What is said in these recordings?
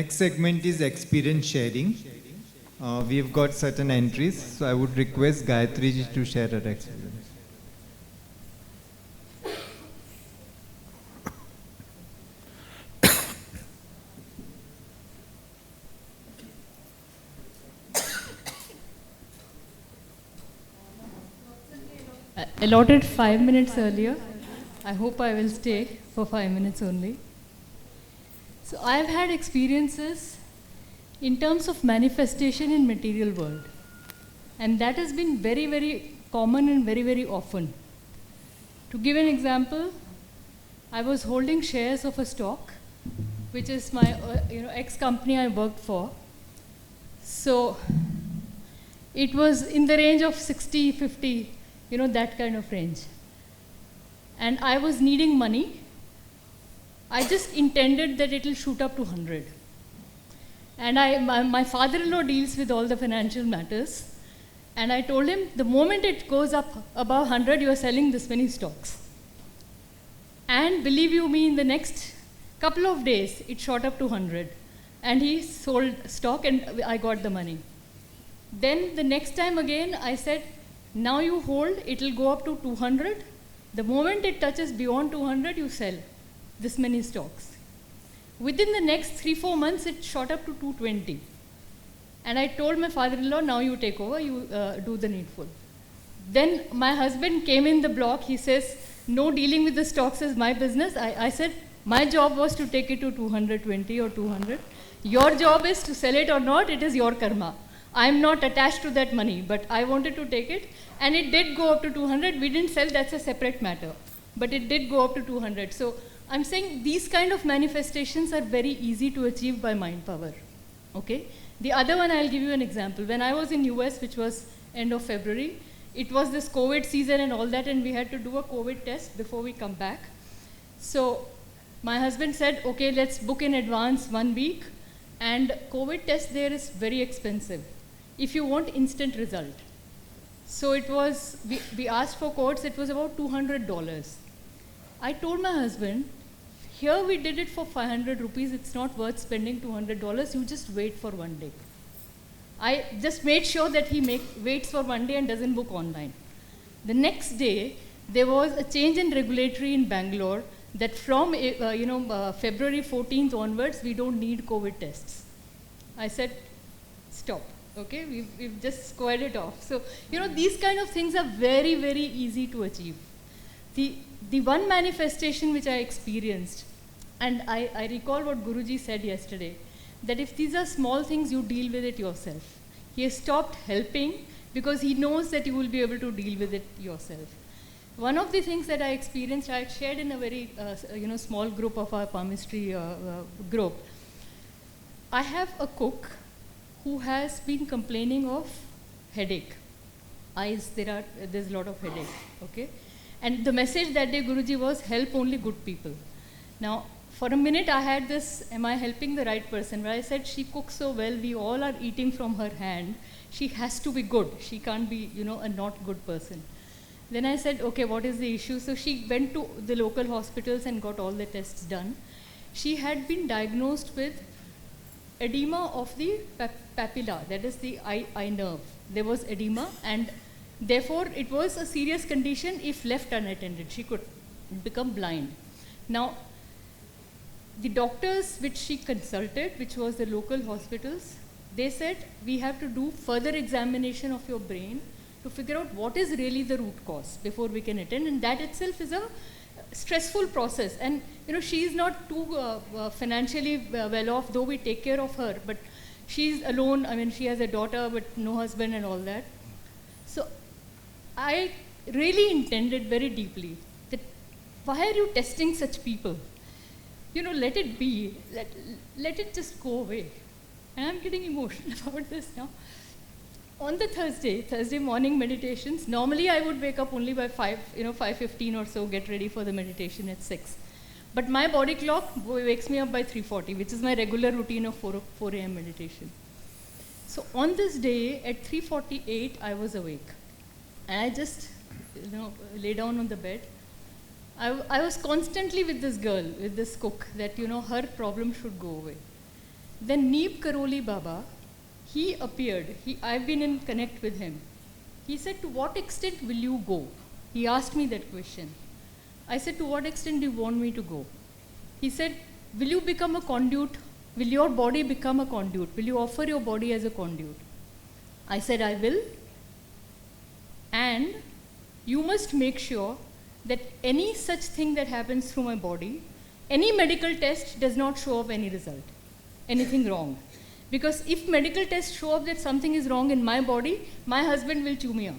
next segment is experience sharing. We've got certain entries, so I would request Gayathri ji to share her experience. Allotted 5 minutes earlier. I hope I will stay for 5 minutes only. So I've had experiences in terms of manifestation in material world. And that has been very, very common and very, very often. To give an example, I was holding shares of a stock, which is my ex-company I worked for. So it was in the range of 60, 50, that kind of range. And I was needing money. I just intended that it will shoot up to 100. And my father-in-law deals with all the financial matters. And I told him, the moment it goes up above 100, you are selling this many stocks. And believe you me, in the next couple of days, it shot up to 100. And he sold stock and I got the money. Then the next time again, I said, now you hold, it will go up to 200. The moment it touches beyond 200, you sell this many stocks. Within the next 3-4 months, it shot up to 220. And I told my father-in-law, now you take over, you do the needful. Then my husband came in the block, he says, no dealing with the stocks is my business. I said, my job was to take it to 220 or 200. Your job is to sell it or not, it is your karma. I'm not attached to that money, but I wanted to take it. And it did go up to 200. We didn't sell, that's a separate matter. But it did go up to 200. So I'm saying these kind of manifestations are very easy to achieve by mind power. Okay? The other one, I'll give you an example. When I was in US, which was end of February, it was this COVID season and all that, and we had to do a COVID test before we come back. So my husband said, okay, let's book in advance 1 week. And COVID test there is very expensive if you want instant result. So it was, we asked for quotes, it was about $200. I told my husband, here we did it for 500 rupees, it's not worth spending $200, you just wait for 1 day. I just made sure that he waits for 1 day and doesn't book online. The next day, there was a change in regulatory in Bangalore that from February 14th onwards, we don't need COVID tests. I said, stop. Okay, we've just squared it off. So, these kind of things are very, very easy to achieve. The one manifestation which I experienced, and I recall what Guruji said yesterday, that if these are small things, you deal with it yourself. He has stopped helping because he knows that you will be able to deal with it yourself. One of the things that I experienced, I shared in a very small group of our palmistry group. I have a cook who has been complaining of headache. Eyes, there's a lot of headache, okay? And the message that day, Guruji, was help only good people. Now, for a minute I had this, am I helping the right person? But I said, she cooks so well, we all are eating from her hand. She has to be good. She can't be, a not good person. Then I said, okay, what is the issue? So she went to the local hospitals and got all the tests done. She had been diagnosed with edema of the papilla, that is the eye nerve. There was edema, and therefore it was a serious condition if left unattended. She could become blind. Now, the doctors which she consulted, which was the local hospitals, they said, we have to do further examination of your brain to figure out what is really the root cause before we can attend, and that itself is a stressful process. And she is not too financially well off, though we take care of her, but she's alone. I mean, she has a daughter but no husband and all that. So I really intended very deeply that why are you testing such people? Let it be, let it just go away. And I'm getting emotional about this now. On the Thursday morning meditations, normally I would wake up only by 5:15 or so, get ready for the meditation at 6. But my body clock wakes me up by 3:40, which is my regular routine of 4 a.m. meditation. So on this day, at 3:48, I was awake. And I just, lay down on the bed. I was constantly with this girl, with this cook, that, her problem should go away. Then Neep Karoli Baba, he appeared. I've been in connect with him. He said, to what extent will you go? He asked me that question. I said, to what extent do you want me to go? He said, will you become a conduit? Will your body become a conduit? Will you offer your body as a conduit? I said, I will. And you must make sure that any such thing that happens through my body, any medical test does not show up any result, anything wrong. Because if medical tests show up that something is wrong in my body, my husband will chew me up.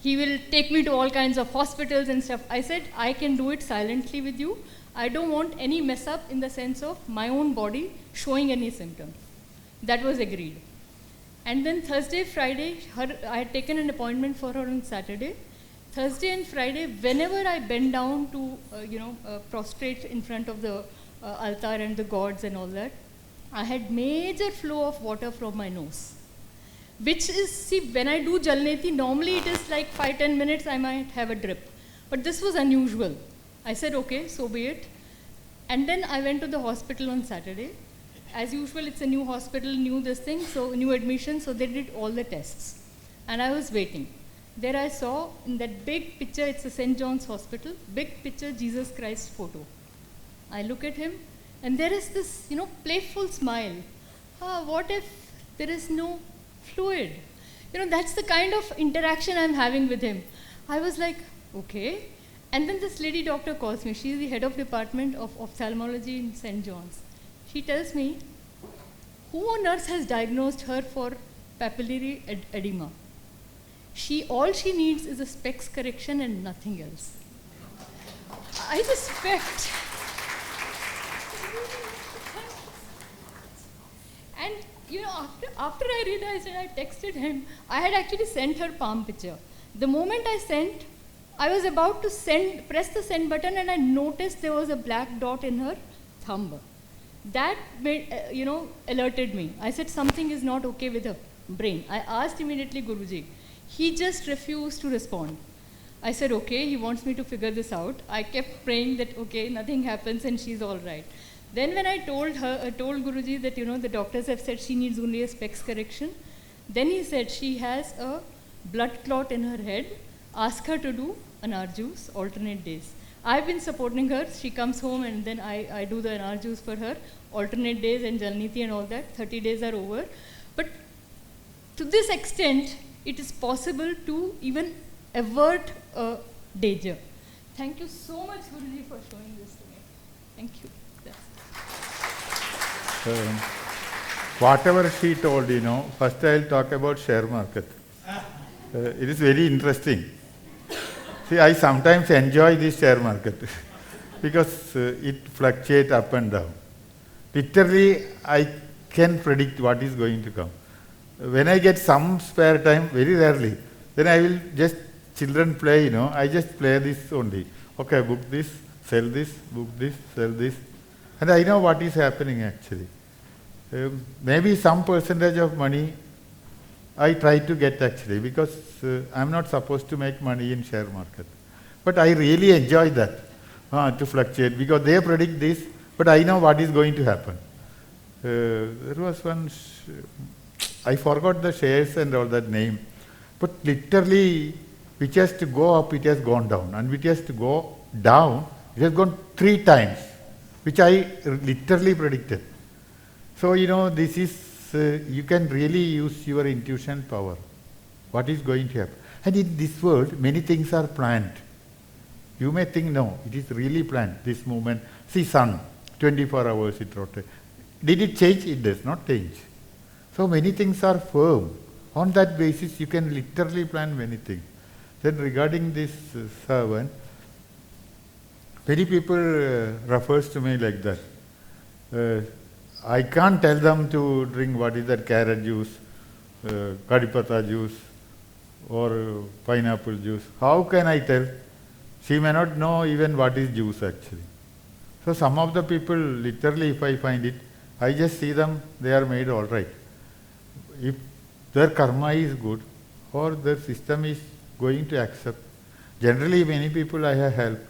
He will take me to all kinds of hospitals and stuff. I said, I can do it silently with you. I don't want any mess up in the sense of my own body showing any symptoms. That was agreed. And then Thursday, Friday, I had taken an appointment for her on Saturday. Thursday and Friday, whenever I bend down to, prostrate in front of the altar and the gods and all that, I had major flow of water from my nose. Which is, see, when I do Jalneti, normally it is like 5-10 minutes, I might have a drip. But this was unusual. I said, okay, so be it. And then I went to the hospital on Saturday. As usual, it's a new hospital, new this thing, so new admission, so they did all the tests. And I was waiting. There I saw in that big picture, it's a St. John's Hospital, big picture, Jesus Christ photo. I look at him, and there is this, playful smile. What if there is no fluid? That's the kind of interaction I'm having with him. I was like, okay. And then this lady doctor calls me. She's the head of department of ophthalmology in St. John's. She tells me, who on earth has diagnosed her for papillary edema? All she needs is a specs correction and nothing else. I just wept. And after I realized and I texted him, I had actually sent her palm picture. The moment I sent, I was about to press the send button, and I noticed there was a black dot in her thumb. That made, alerted me. I said something is not okay with her brain. I asked immediately Guruji. He just refused to respond. I said, okay, he wants me to figure this out. I kept praying that, okay, nothing happens and she's all right. Then when I told Guruji that, the doctors have said she needs only a specs correction, then he said she has a blood clot in her head. Ask her to do anar juice alternate days. I've been supporting her. She comes home and then I do the anar juice for her, alternate days and Jalniti and all that. 30 days are over. But to this extent, it is possible to even avert a danger. Thank you so much, Guruji, for showing this to me. Thank you. Whatever she told, first I'll talk about share market. It is very interesting. See, I sometimes enjoy this share market because it fluctuates up and down. Literally, I can predict what is going to come. When I get some spare time, very rarely, then I will just, children play, I just play this only. Okay, book this, sell this, book this, sell this. And I know what is happening actually. Maybe some percentage of money I try to get actually, because I'm not supposed to make money in share market. But I really enjoy that, to fluctuate, because they predict this, but I know what is going to happen. There was one, I forgot the shares and all that name, but literally, which has to go up, it has gone down, and which has to go down, it has gone 3 times, which I literally predicted. So, this is, you can really use your intuition power. What is going to happen? And in this world, many things are planned. You may think, no, it is really planned, this movement. See, sun, 24 hours it rotates. Did it change? It does not change. So many things are firm. On that basis, you can literally plan many things. Then regarding this servant, many people refers to me like that. I can't tell them to drink what is that carrot juice, kadipata juice, or pineapple juice. How can I tell? She may not know even what is juice actually. So some of the people, literally if I find it, I just see them, they are made all right. If their karma is good, or their system is going to accept, generally many people I have helped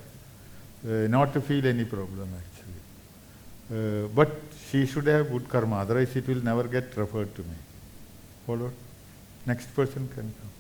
not to feel any problem actually. But she should have good karma, otherwise it will never get referred to me. Follow? Next person can come.